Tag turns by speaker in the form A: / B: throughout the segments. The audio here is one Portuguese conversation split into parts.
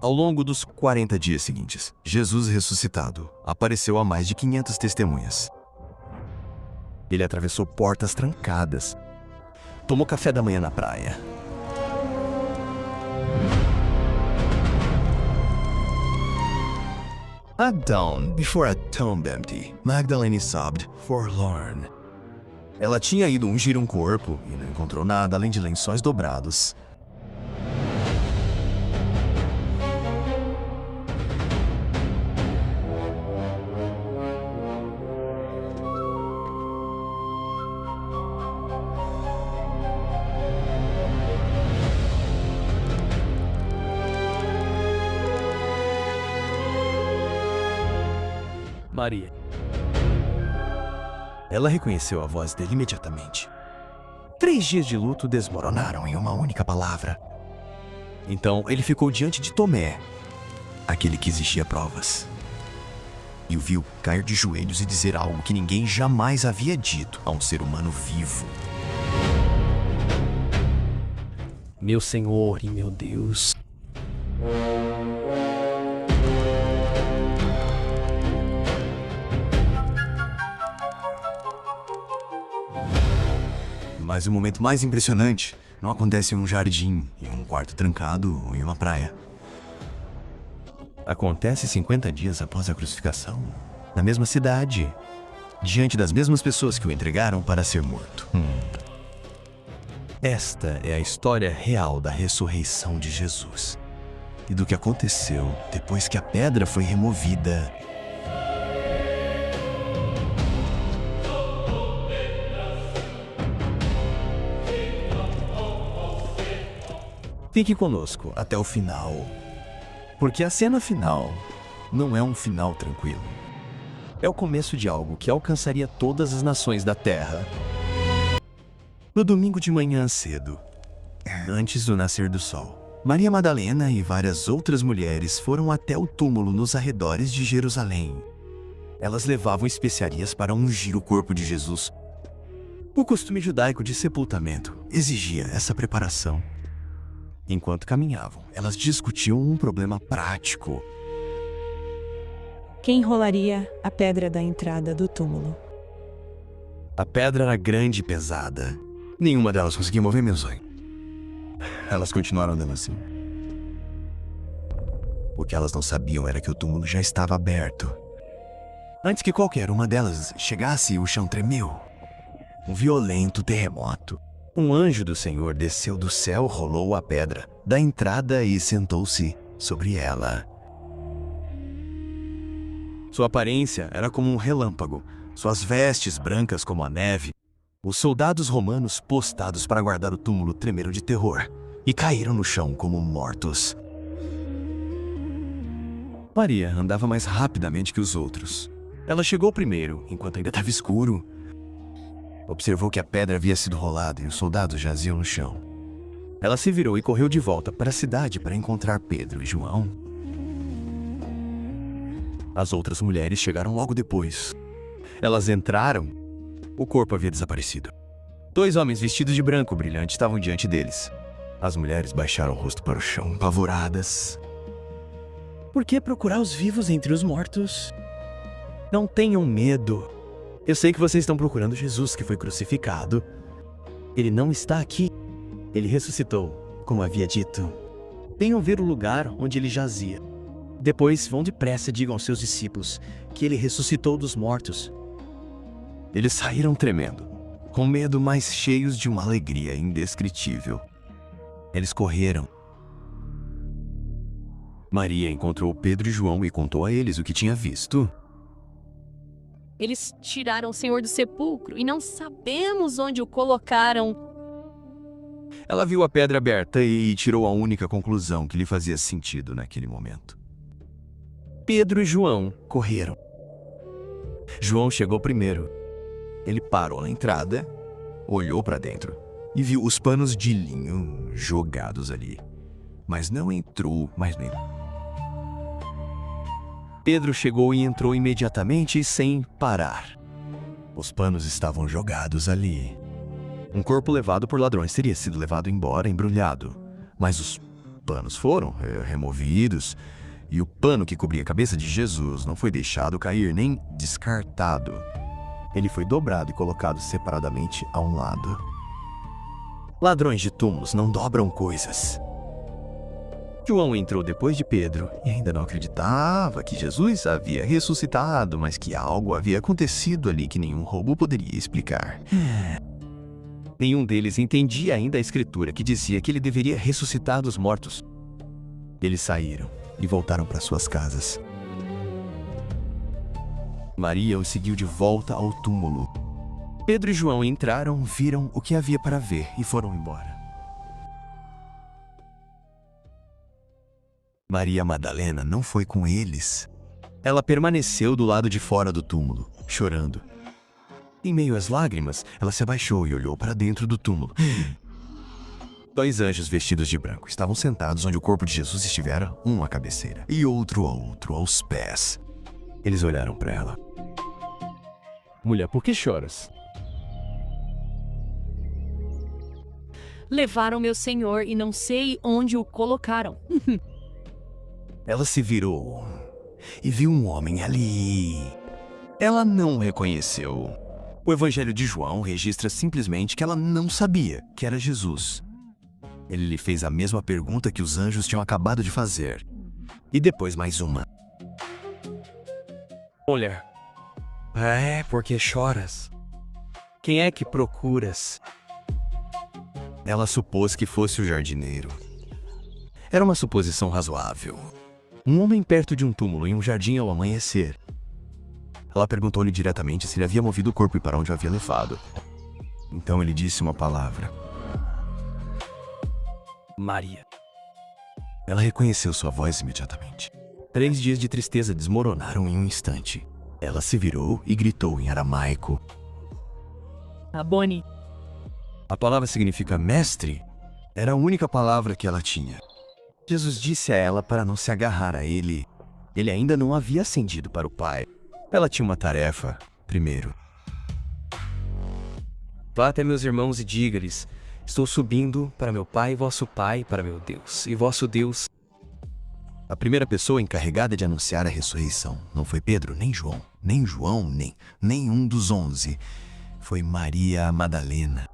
A: Ao longo dos 40 dias seguintes, Jesus ressuscitado apareceu a mais de 500 testemunhas. Ele atravessou portas trancadas, tomou café da manhã na praia. At dawn, before a tomb empty, Magdalene sobbed, forlorn. Ela tinha ido ungir um corpo e não encontrou nada além de lençóis dobrados.
B: Maria.
A: Ela reconheceu a voz dele imediatamente. 3 dias de luto desmoronaram em uma única palavra. Então ele ficou diante de Tomé, aquele que exigia provas, e o viu cair de joelhos e dizer algo que ninguém jamais havia dito a um ser humano vivo.
B: Meu Senhor e meu Deus.
A: Mas o momento mais impressionante não acontece em um jardim, em um quarto trancado ou em uma praia. Acontece 50 dias após a crucificação, na mesma cidade, diante das mesmas pessoas que o entregaram para ser morto. Esta é a história real da ressurreição de Jesus e do que aconteceu depois que a pedra foi removida. Fique conosco até o final, porque a cena final não é um final tranquilo. É o começo de algo que alcançaria todas as nações da Terra. No domingo de manhã cedo, antes do nascer do sol, Maria Madalena e várias outras mulheres foram até o túmulo nos arredores de Jerusalém. Elas levavam especiarias para ungir o corpo de Jesus. O costume judaico de sepultamento exigia essa preparação. Enquanto caminhavam, elas discutiam um problema prático.
C: Quem rolaria a pedra da entrada do túmulo?
A: A pedra era grande e pesada. Nenhuma delas conseguia mover meu sonho. Elas continuaram andando assim. O que elas não sabiam era que o túmulo já estava aberto. Antes que qualquer uma delas chegasse, o chão tremeu. Um violento terremoto. Um anjo do Senhor desceu do céu, rolou a pedra da entrada e sentou-se sobre ela. Sua aparência era como um relâmpago, suas vestes brancas como a neve. Os soldados romanos postados para guardar o túmulo tremeram de terror e caíram no chão como mortos. Maria andava mais rapidamente que os outros. Ela chegou primeiro, enquanto ainda estava escuro. Observou que a pedra havia sido rolada e os soldados jaziam no chão. Ela se virou e correu de volta para a cidade para encontrar Pedro e João. As outras mulheres chegaram logo depois. Elas entraram. O corpo havia desaparecido. 2 homens vestidos de branco brilhante estavam diante deles. As mulheres baixaram o rosto para o chão, apavoradas.
B: Por que procurar os vivos entre os mortos?
A: Não tenham medo. Eu sei que vocês estão procurando Jesus que foi crucificado. Ele não está aqui. Ele ressuscitou, como havia dito.
B: Venham ver o lugar onde ele jazia. Depois vão depressa e digam aos seus discípulos que ele ressuscitou dos mortos.
A: Eles saíram tremendo, com medo, mas cheios de uma alegria indescritível. Eles correram. Maria encontrou Pedro e João e contou a eles o que tinha visto.
D: Eles tiraram o Senhor do sepulcro e não sabemos onde o colocaram.
A: Ela viu a pedra aberta e tirou a única conclusão que lhe fazia sentido naquele momento. Pedro e João correram. João chegou primeiro. Ele parou na entrada, olhou para dentro e viu os panos de linho jogados ali. Mas não entrou mais nem. Pedro chegou e entrou imediatamente sem parar. Os panos estavam jogados ali. Um corpo levado por ladrões teria sido levado embora embrulhado, mas os panos foram removidos, e o pano que cobria a cabeça de Jesus não foi deixado cair nem descartado. Ele foi dobrado e colocado separadamente a um lado. Ladrões de túmulos não dobram coisas. João entrou depois de Pedro e ainda não acreditava que Jesus havia ressuscitado, mas que algo havia acontecido ali que nenhum roubo poderia explicar. Nenhum deles entendia ainda a escritura que dizia que ele deveria ressuscitar dos mortos. Eles saíram e voltaram para suas casas. Maria os seguiu de volta ao túmulo. Pedro e João entraram, viram o que havia para ver e foram embora. Maria Madalena não foi com eles. Ela permaneceu do lado de fora do túmulo, chorando. Em meio às lágrimas, ela se abaixou e olhou para dentro do túmulo. 2 anjos vestidos de branco estavam sentados onde o corpo de Jesus estivera, um à cabeceira e outro aos pés. Eles olharam para ela. Mulher, por que choras?
D: Levaram meu senhor e não sei onde o colocaram.
A: Ela se virou e viu um homem ali. Ela não o reconheceu. O Evangelho de João registra simplesmente que ela não sabia que era Jesus. Ele lhe fez a mesma pergunta que os anjos tinham acabado de fazer. E depois mais uma.
B: Mulher, por que choras? Quem é que procuras?
A: Ela supôs que fosse o jardineiro. Era uma suposição razoável. Um homem perto de um túmulo em um jardim ao amanhecer. Ela perguntou-lhe diretamente se ele havia movido o corpo e para onde o havia levado. Então ele disse uma palavra.
B: Maria.
A: Ela reconheceu sua voz imediatamente. 3 dias de tristeza desmoronaram em um instante. Ela se virou e gritou em aramaico.
D: Rabboni.
A: A palavra significa mestre. Era a única palavra que ela tinha. Jesus disse a ela para não se agarrar a ele. Ele ainda não havia ascendido para o Pai. Ela tinha uma tarefa, primeiro.
B: Vá até meus irmãos e diga-lhes: estou subindo para meu Pai, vosso Pai, para meu Deus, e vosso Deus.
A: A primeira pessoa encarregada de anunciar a ressurreição não foi Pedro, nem João, nem nenhum dos 11. Foi Maria Madalena.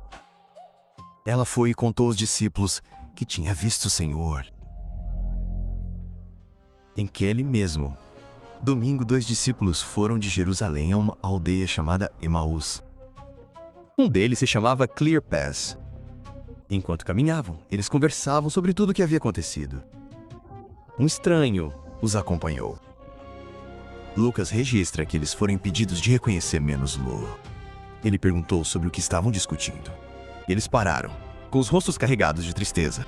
A: Ela foi e contou aos discípulos que tinha visto o Senhor. Em aquele mesmo domingo, 2 discípulos foram de Jerusalém a uma aldeia chamada Emaús. Um deles se chamava Cleopas. Enquanto caminhavam, eles conversavam sobre tudo o que havia acontecido. Um estranho os acompanhou. Lucas registra que eles foram impedidos de reconhecer menos-lo. Ele perguntou sobre o que estavam discutindo. Eles pararam, com os rostos carregados de tristeza.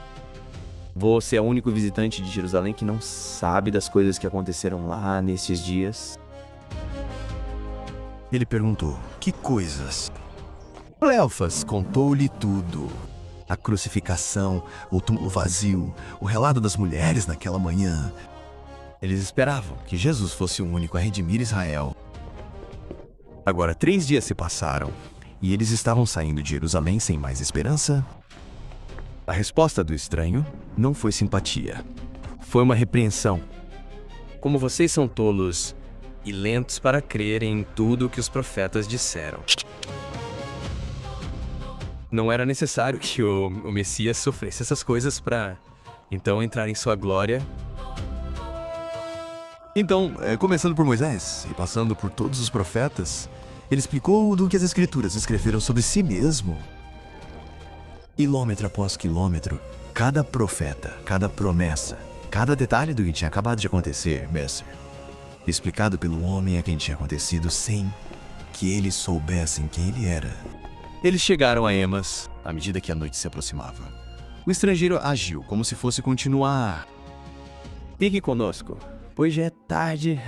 B: Você é o único visitante de Jerusalém que não sabe das coisas que aconteceram lá nesses dias?
A: Ele perguntou: que coisas? Cleofas contou-lhe tudo. A crucificação, o túmulo vazio, o relato das mulheres naquela manhã. Eles esperavam que Jesus fosse o único a redimir Israel. Agora 3 dias se passaram e eles estavam saindo de Jerusalém sem mais esperança. A resposta do estranho não foi simpatia. Foi uma repreensão.
B: Como vocês são tolos e lentos para crer em tudo o que os profetas disseram. Não era necessário que o Messias sofresse essas coisas para então entrar em sua glória.
A: Então, começando por Moisés e passando por todos os profetas, ele explicou do que as Escrituras escreveram sobre si mesmo. Quilômetro após quilômetro, cada profeta, cada promessa, cada detalhe do que tinha acabado de acontecer, mestre, explicado pelo homem a quem tinha acontecido sem que eles soubessem quem ele era. Eles chegaram a Emas à medida que a noite se aproximava. O estrangeiro agiu como se fosse continuar.
B: Fique conosco, pois já é tarde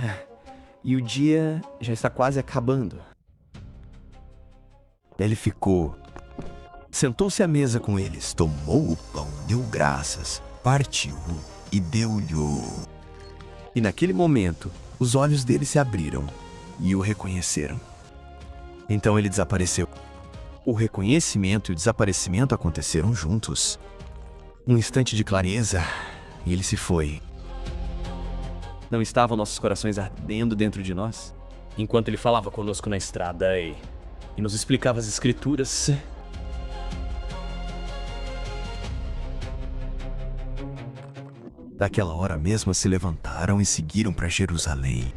B: e o dia já está quase acabando.
A: Ele ficou. Sentou-se à mesa com eles, tomou o pão, deu graças, partiu e deu-lhe. E naquele momento, os olhos dele se abriram e o reconheceram. Então ele desapareceu. O reconhecimento e o desaparecimento aconteceram juntos. Um instante de clareza, e ele se foi.
B: Não estavam nossos corações ardendo dentro de nós? Enquanto ele falava conosco na estrada e nos explicava as escrituras.
A: Daquela hora mesmo se levantaram e seguiram para Jerusalém.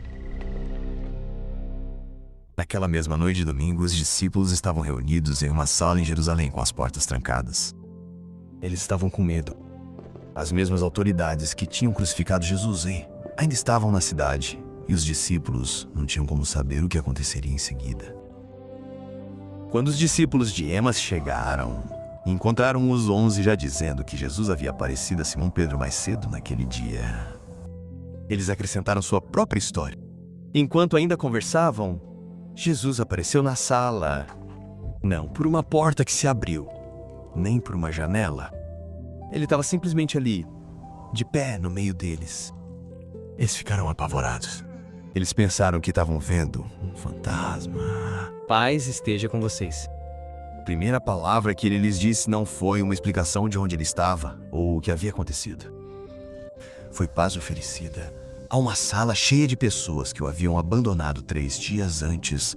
A: Naquela mesma noite de domingo, os discípulos estavam reunidos em uma sala em Jerusalém com as portas trancadas. Eles estavam com medo. As mesmas autoridades que tinham crucificado Jesus ainda estavam na cidade, e os discípulos não tinham como saber o que aconteceria em seguida. Quando os discípulos de Emas chegaram, encontraram os 11 já dizendo que Jesus havia aparecido a Simão Pedro mais cedo naquele dia. Eles acrescentaram sua própria história. Enquanto ainda conversavam, Jesus apareceu na sala. Não por uma porta que se abriu, nem por uma janela. Ele estava simplesmente ali, de pé no meio deles. Eles ficaram apavorados. Eles pensaram que estavam vendo um fantasma.
B: Paz esteja com vocês.
A: A primeira palavra que ele lhes disse não foi uma explicação de onde ele estava ou o que havia acontecido. Foi paz oferecida a uma sala cheia de pessoas que o haviam abandonado 3 dias antes.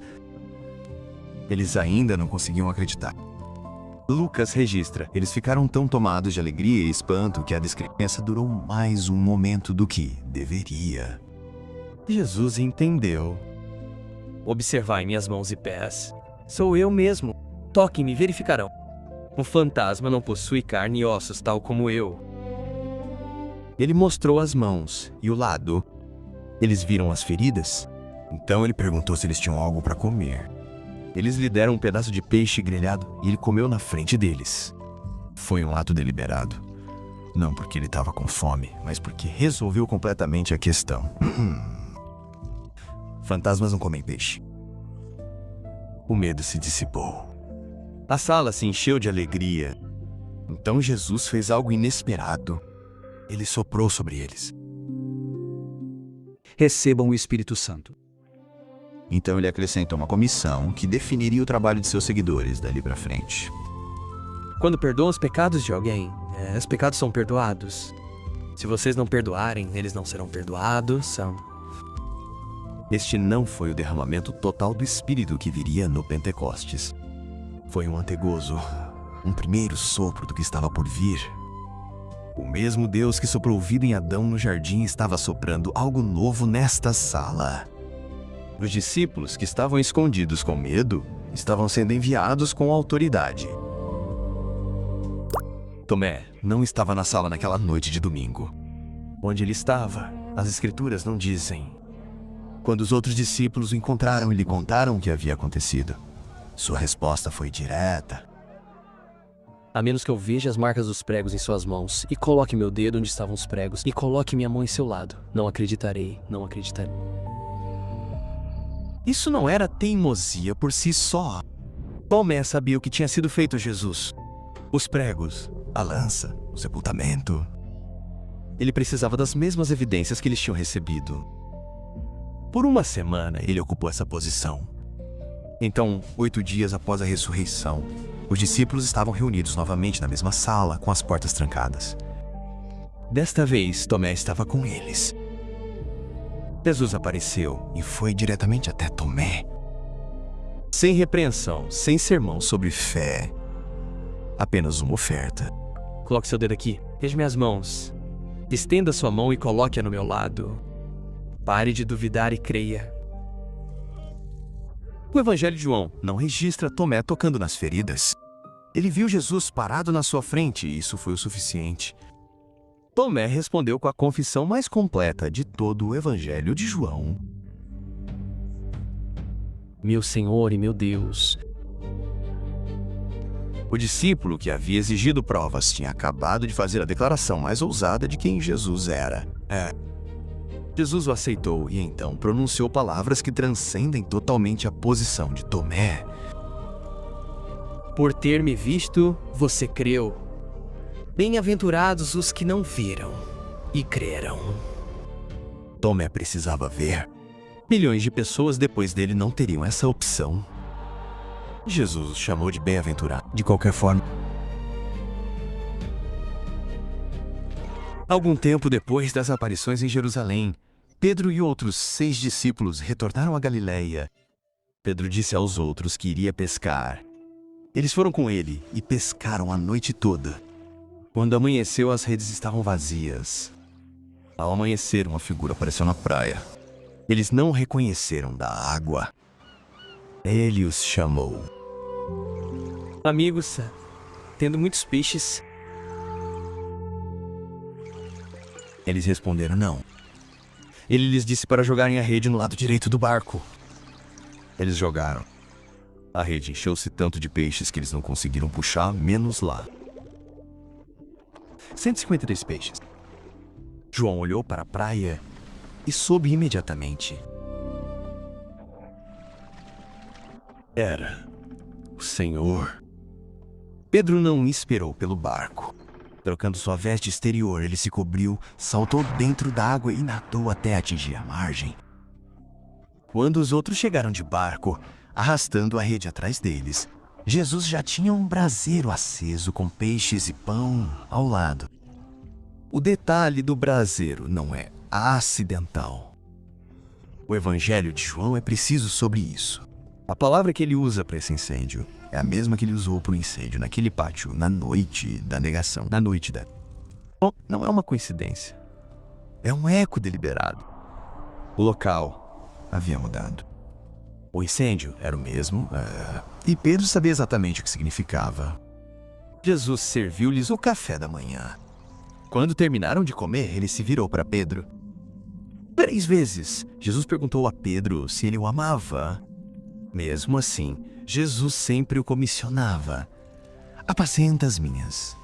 A: Eles ainda não conseguiam acreditar. Lucas registra: eles ficaram tão tomados de alegria e espanto que a descrença durou mais um momento do que deveria. Jesus entendeu.
B: Observai minhas mãos e pés. Sou eu mesmo. Toquem-me e verificarão. Um fantasma não possui carne e ossos tal como eu.
A: Ele mostrou as mãos e o lado. Eles viram as feridas. Então ele perguntou se eles tinham algo para comer. Eles lhe deram um pedaço de peixe grelhado e ele comeu na frente deles. Foi um ato deliberado. Não porque ele estava com fome, mas porque resolveu completamente a questão. Fantasmas não comem peixe. O medo se dissipou. A sala se encheu de alegria. Então Jesus fez algo inesperado. Ele soprou sobre eles.
E: Recebam o Espírito Santo.
A: Então ele acrescentou uma comissão que definiria o trabalho de seus seguidores dali para frente.
B: Quando perdoam os pecados de alguém, os pecados são perdoados. Se vocês não perdoarem, eles não serão perdoados.
A: Este não foi o derramamento total do Espírito que viria no Pentecostes. Foi um antegozo, um primeiro sopro do que estava por vir. O mesmo Deus que soprou vida em Adão no jardim estava soprando algo novo nesta sala. Os discípulos que estavam escondidos com medo estavam sendo enviados com autoridade. Tomé não estava na sala naquela noite de domingo. Onde ele estava, as escrituras não dizem. Quando os outros discípulos o encontraram e lhe contaram o que havia acontecido, sua resposta foi direta.
B: A menos que eu veja as marcas dos pregos em suas mãos e coloque meu dedo onde estavam os pregos e coloque minha mão em seu lado, não acreditarei, não acreditarei.
A: Isso não era teimosia por si só. Tomé sabia o que tinha sido feito a Jesus. Os pregos, a lança, o sepultamento. Ele precisava das mesmas evidências que eles tinham recebido. Por uma semana, ele ocupou essa posição. Então, 8 dias após a ressurreição, os discípulos estavam reunidos novamente na mesma sala, com as portas trancadas. Desta vez, Tomé estava com eles. Jesus apareceu e foi diretamente até Tomé. Sem repreensão, sem sermão sobre fé. Apenas uma oferta.
B: Coloque seu dedo aqui. Veja minhas mãos. Estenda sua mão e coloque-a no meu lado. Pare de duvidar e creia.
A: O Evangelho de João não registra Tomé tocando nas feridas. Ele viu Jesus parado na sua frente e isso foi o suficiente. Tomé respondeu com a confissão mais completa de todo o Evangelho de João.
B: Meu Senhor e meu Deus.
A: O discípulo que havia exigido provas tinha acabado de fazer a declaração mais ousada de quem Jesus era. Jesus o aceitou e então pronunciou palavras que transcendem totalmente a posição de Tomé.
B: Por ter me visto, você creu. Bem-aventurados os que não viram e creram.
A: Tomé precisava ver. Milhões de pessoas depois dele não teriam essa opção. Jesus o chamou de bem-aventurado. De qualquer forma, Algum tempo depois das aparições em Jerusalém, Pedro e outros 6 discípulos retornaram a Galiléia. Pedro disse aos outros que iria pescar. Eles foram com ele e pescaram a noite toda. Quando amanheceu, as redes estavam vazias. Ao amanhecer, uma figura apareceu na praia. Eles não reconheceram da água. Ele os chamou.
B: Amigos, tendo muitos peixes.
A: Eles responderam não. Ele lhes disse para jogarem a rede no lado direito do barco. Eles jogaram. A rede encheu-se tanto de peixes que eles não conseguiram puxar, menos lá. 153 peixes. João olhou para a praia e soube imediatamente. Era o Senhor. Pedro não esperou pelo barco. Trocando sua veste exterior, ele se cobriu, saltou dentro da água e nadou até atingir a margem. Quando os outros chegaram de barco, arrastando a rede atrás deles, Jesus já tinha um braseiro aceso com peixes e pão ao lado. O detalhe do braseiro não é acidental. O Evangelho de João é preciso sobre isso. A palavra que ele usa para esse incêndio é a mesma que ele usou para o incêndio naquele pátio na noite da negação. Bom, não é uma coincidência. É um eco deliberado. O local havia mudado. O incêndio era o mesmo, e Pedro sabia exatamente o que significava. Jesus serviu-lhes o café da manhã. Quando terminaram de comer, ele se virou para Pedro. 3 vezes, Jesus perguntou a Pedro se ele o amava. Mesmo assim, Jesus sempre o comissionava. Apacenta as minhas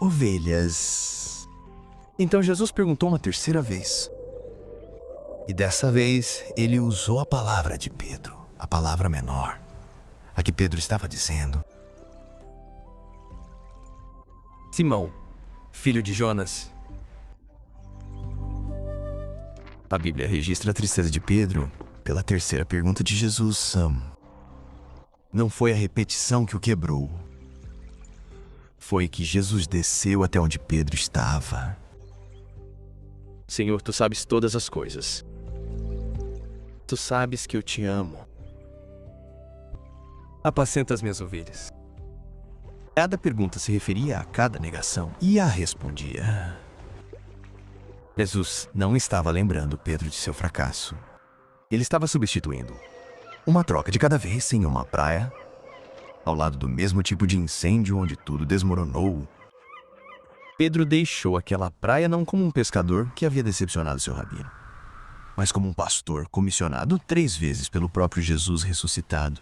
A: ovelhas. Então Jesus perguntou uma 3ª vez. E dessa vez, ele usou a palavra de Pedro, a palavra menor, a que Pedro estava dizendo.
B: Simão, filho de Jonas.
A: A Bíblia registra a tristeza de Pedro pela 3ª pergunta de Jesus. Não foi a repetição que o quebrou. Foi que Jesus desceu até onde Pedro estava.
B: Senhor, tu sabes todas as coisas. Tu sabes que eu te amo. Apacenta as minhas ovelhas.
A: Cada pergunta se referia a cada negação e a respondia. Jesus não estava lembrando Pedro de seu fracasso. Ele estava substituindo uma troca de cada vez em uma praia, ao lado do mesmo tipo de incêndio onde tudo desmoronou. Pedro deixou aquela praia não como um pescador que havia decepcionado seu rabino, mas como um pastor comissionado 3 vezes pelo próprio Jesus ressuscitado.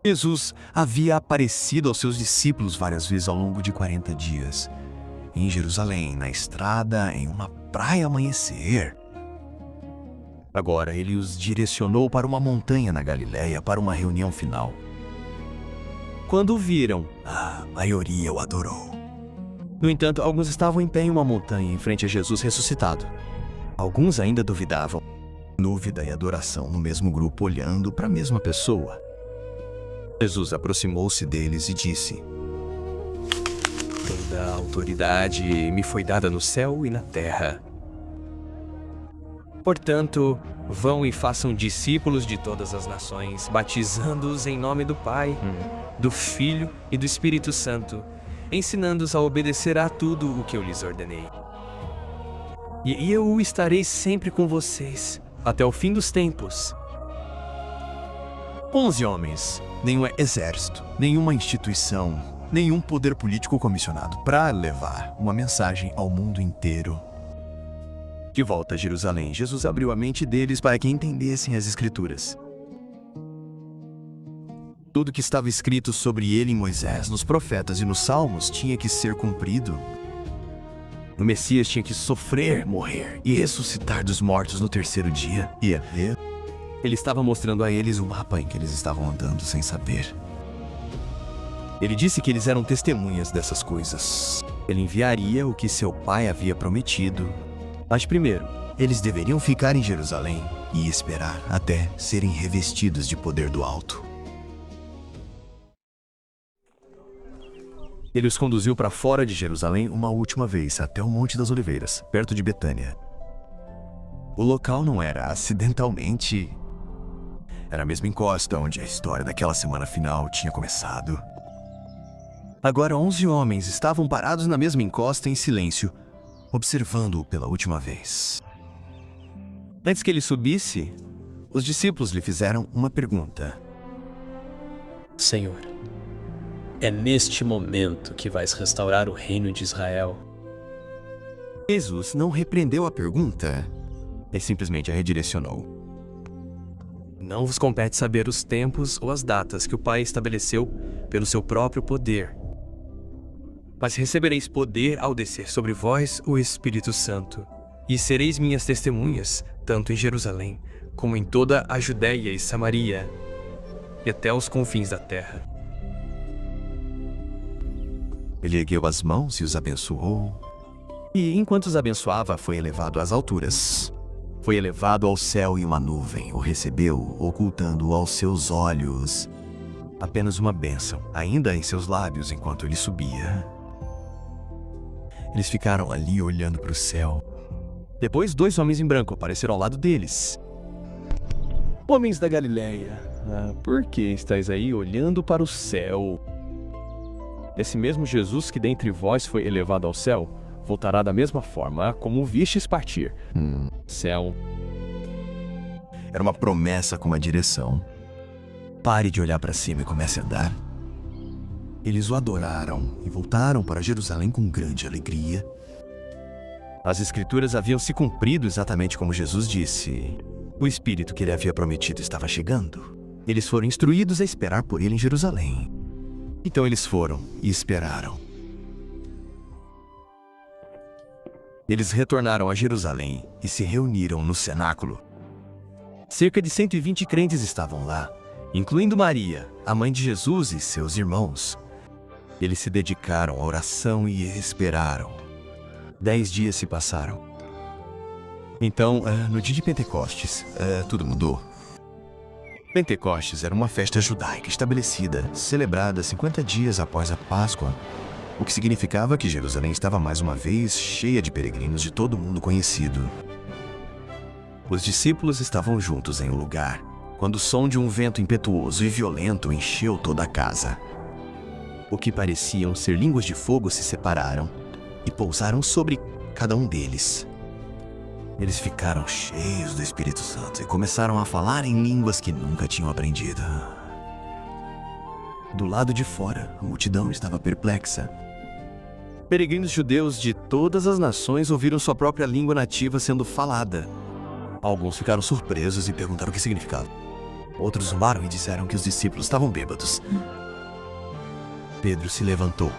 A: Jesus havia aparecido aos seus discípulos várias vezes ao longo de 40 dias. Em Jerusalém, na estrada, em uma praia amanhecer. Agora ele os direcionou para uma montanha na Galiléia para uma reunião final. Quando o viram, a maioria o adorou. No entanto, alguns estavam em pé em uma montanha em frente a Jesus ressuscitado. Alguns ainda duvidavam. Dúvida e adoração no mesmo grupo olhando para a mesma pessoa. Jesus aproximou-se deles e disse:
B: Toda a autoridade me foi dada no céu e na terra. Portanto, vão e façam discípulos de todas as nações, batizando-os em nome do Pai, do Filho e do Espírito Santo, ensinando-os a obedecer a tudo o que eu lhes ordenei. E eu estarei sempre com vocês, até o fim dos tempos.
A: 11 homens, nenhum exército, nenhuma instituição, nenhum poder político comissionado para levar uma mensagem ao mundo inteiro. De volta a Jerusalém, Jesus abriu a mente deles para que entendessem as Escrituras. Tudo que estava escrito sobre ele em Moisés, nos profetas e nos Salmos tinha que ser cumprido. O Messias tinha que sofrer, morrer e ressuscitar dos mortos no 3º dia. E ele estava mostrando a eles o mapa em que eles estavam andando sem saber. Ele disse que eles eram testemunhas dessas coisas. Ele enviaria o que seu pai havia prometido. Mas primeiro, eles deveriam ficar em Jerusalém e esperar até serem revestidos de poder do alto. Ele os conduziu para fora de Jerusalém uma última vez, até o Monte das Oliveiras, perto de Betânia. O local não era acidentalmente. Era a mesma encosta onde a história daquela semana final tinha começado. Agora 11 homens estavam parados na mesma encosta em silêncio, observando-o pela última vez. Antes que ele subisse, os discípulos lhe fizeram uma pergunta.
E: Senhor, é neste momento que vais restaurar o reino de Israel?
A: Jesus não repreendeu a pergunta, ele simplesmente a redirecionou.
B: Não vos compete saber os tempos ou as datas que o Pai estabeleceu pelo seu próprio poder. Mas recebereis poder ao descer sobre vós o Espírito Santo, e sereis minhas testemunhas, tanto em Jerusalém, como em toda a Judéia e Samaria, e até os confins da terra.
A: Ele ergueu as mãos e os abençoou. E enquanto os abençoava, foi elevado às alturas. Foi elevado ao céu e uma nuvem o recebeu, ocultando-o aos seus olhos. Apenas uma bênção, ainda em seus lábios, enquanto ele subia. Eles ficaram ali olhando para o céu. Depois, 2 homens em branco apareceram ao lado deles.
F: Homens da Galileia, por que estáis aí olhando para o céu? Esse mesmo Jesus que dentre vós foi elevado ao céu, voltará da mesma forma como o vistes partir. Céu.
A: Era uma promessa com uma direção. Pare de olhar para cima e comece a andar. Eles o adoraram e voltaram para Jerusalém com grande alegria. As Escrituras haviam se cumprido exatamente como Jesus disse. O Espírito que ele havia prometido estava chegando. Eles foram instruídos a esperar por ele em Jerusalém. Então eles foram e esperaram. Eles retornaram a Jerusalém e se reuniram no cenáculo. Cerca de 120 crentes estavam lá, incluindo Maria, a mãe de Jesus e seus irmãos. Eles se dedicaram à oração e esperaram. 10 dias se passaram. Então, no dia de Pentecostes, tudo mudou. Pentecostes era uma festa judaica estabelecida, celebrada 50 dias após a Páscoa, o que significava que Jerusalém estava mais uma vez cheia de peregrinos de todo o mundo conhecido. Os discípulos estavam juntos em um lugar, quando o som de um vento impetuoso e violento encheu toda a casa. O que pareciam ser línguas de fogo se separaram e pousaram sobre cada um deles. Eles ficaram cheios do Espírito Santo e começaram a falar em línguas que nunca tinham aprendido. Do lado de fora, a multidão estava perplexa. Peregrinos judeus de todas as nações ouviram sua própria língua nativa sendo falada. Alguns ficaram surpresos e perguntaram o que significava. Outros zombaram e disseram que os discípulos estavam bêbados. Pedro se levantou.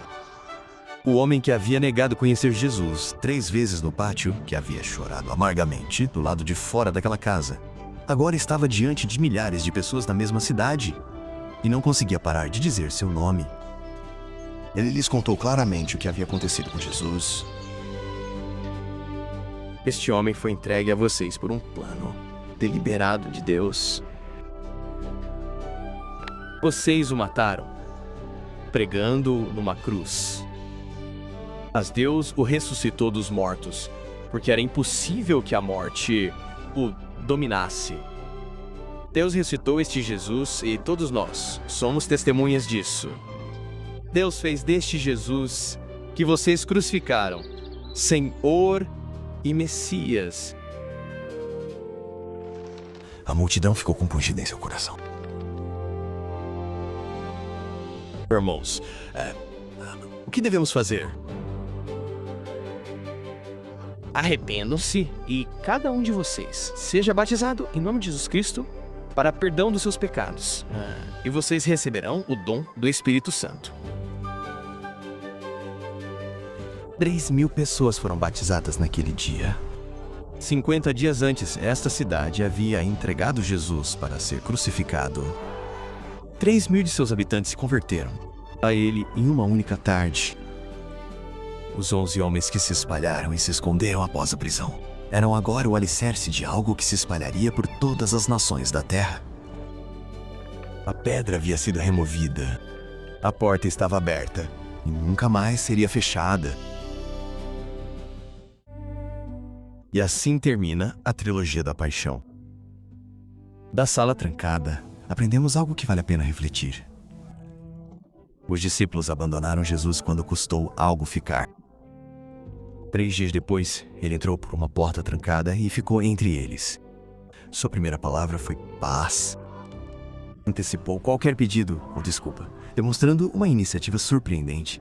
A: O homem que havia negado conhecer Jesus 3 vezes no pátio, que havia chorado amargamente do lado de fora daquela casa, agora estava diante de milhares de pessoas na mesma cidade e não conseguia parar de dizer seu nome. Ele lhes contou claramente o que havia acontecido com Jesus.
F: Este homem foi entregue a vocês por um plano deliberado de Deus. Vocês o mataram, pregando-o numa cruz. Mas Deus o ressuscitou dos mortos, porque era impossível que a morte o dominasse. Deus ressuscitou este Jesus e todos nós somos testemunhas disso. Deus fez deste Jesus que vocês crucificaram, Senhor e Messias.
A: A multidão ficou compungida em seu coração. Irmãos, o que devemos fazer?
F: Arrependam-se e cada um de vocês seja batizado em nome de Jesus Cristo para perdão dos seus pecados. E vocês receberão o dom do Espírito Santo.
A: 3.000 pessoas foram batizadas naquele dia. 50 dias antes, esta cidade havia entregado Jesus para ser crucificado. 3.000 de seus habitantes se converteram a ele em uma única tarde. Os 11 homens que se espalharam e se esconderam após a prisão eram agora o alicerce de algo que se espalharia por todas as nações da terra. A pedra havia sido removida. A porta estava aberta e nunca mais seria fechada. E assim termina a trilogia da paixão. Da sala trancada, aprendemos algo que vale a pena refletir. Os discípulos abandonaram Jesus quando custou algo ficar. 3 dias depois, ele entrou por uma porta trancada e ficou entre eles. Sua primeira palavra foi paz. Antecipou qualquer pedido ou desculpa, demonstrando uma iniciativa surpreendente.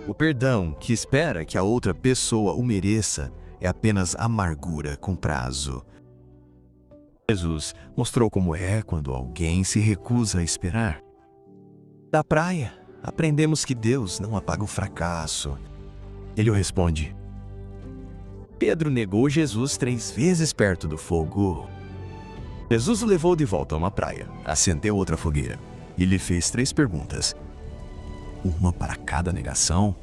A: O perdão que espera que a outra pessoa o mereça é apenas amargura com prazo. Jesus mostrou como é quando alguém se recusa a esperar. Da praia, aprendemos que Deus não apaga o fracasso. Ele o responde. Pedro negou Jesus 3 vezes perto do fogo. Jesus o levou de volta a uma praia, acendeu outra fogueira e lhe fez 3 perguntas. Uma para cada negação.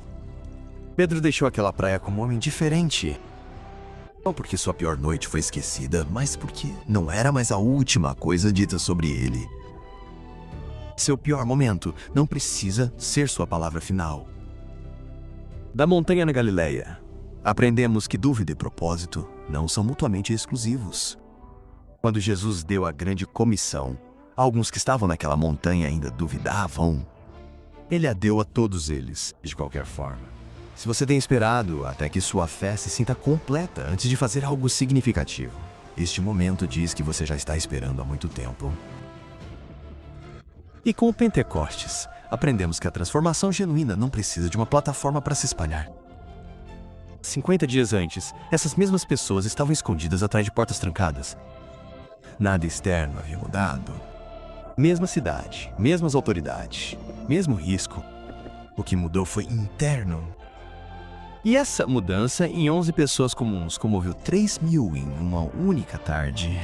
A: Pedro deixou aquela praia como um homem diferente. Não porque sua pior noite foi esquecida, mas porque não era mais a última coisa dita sobre ele. Seu pior momento não precisa ser sua palavra final. Da montanha na Galileia, aprendemos que dúvida e propósito não são mutuamente exclusivos. Quando Jesus deu a grande comissão, alguns que estavam naquela montanha ainda duvidavam. Ele a deu a todos eles, de qualquer forma. Se você tem esperado até que sua fé se sinta completa antes de fazer algo significativo, este momento diz que você já está esperando há muito tempo. E com o Pentecostes, aprendemos que a transformação genuína não precisa de uma plataforma para se espalhar. 50 dias antes, essas mesmas pessoas estavam escondidas atrás de portas trancadas. Nada externo havia mudado. Mesma cidade, mesmas autoridades, mesmo risco. O que mudou foi interno. E essa mudança em 11 pessoas comuns comoveu 3.000 em uma única tarde.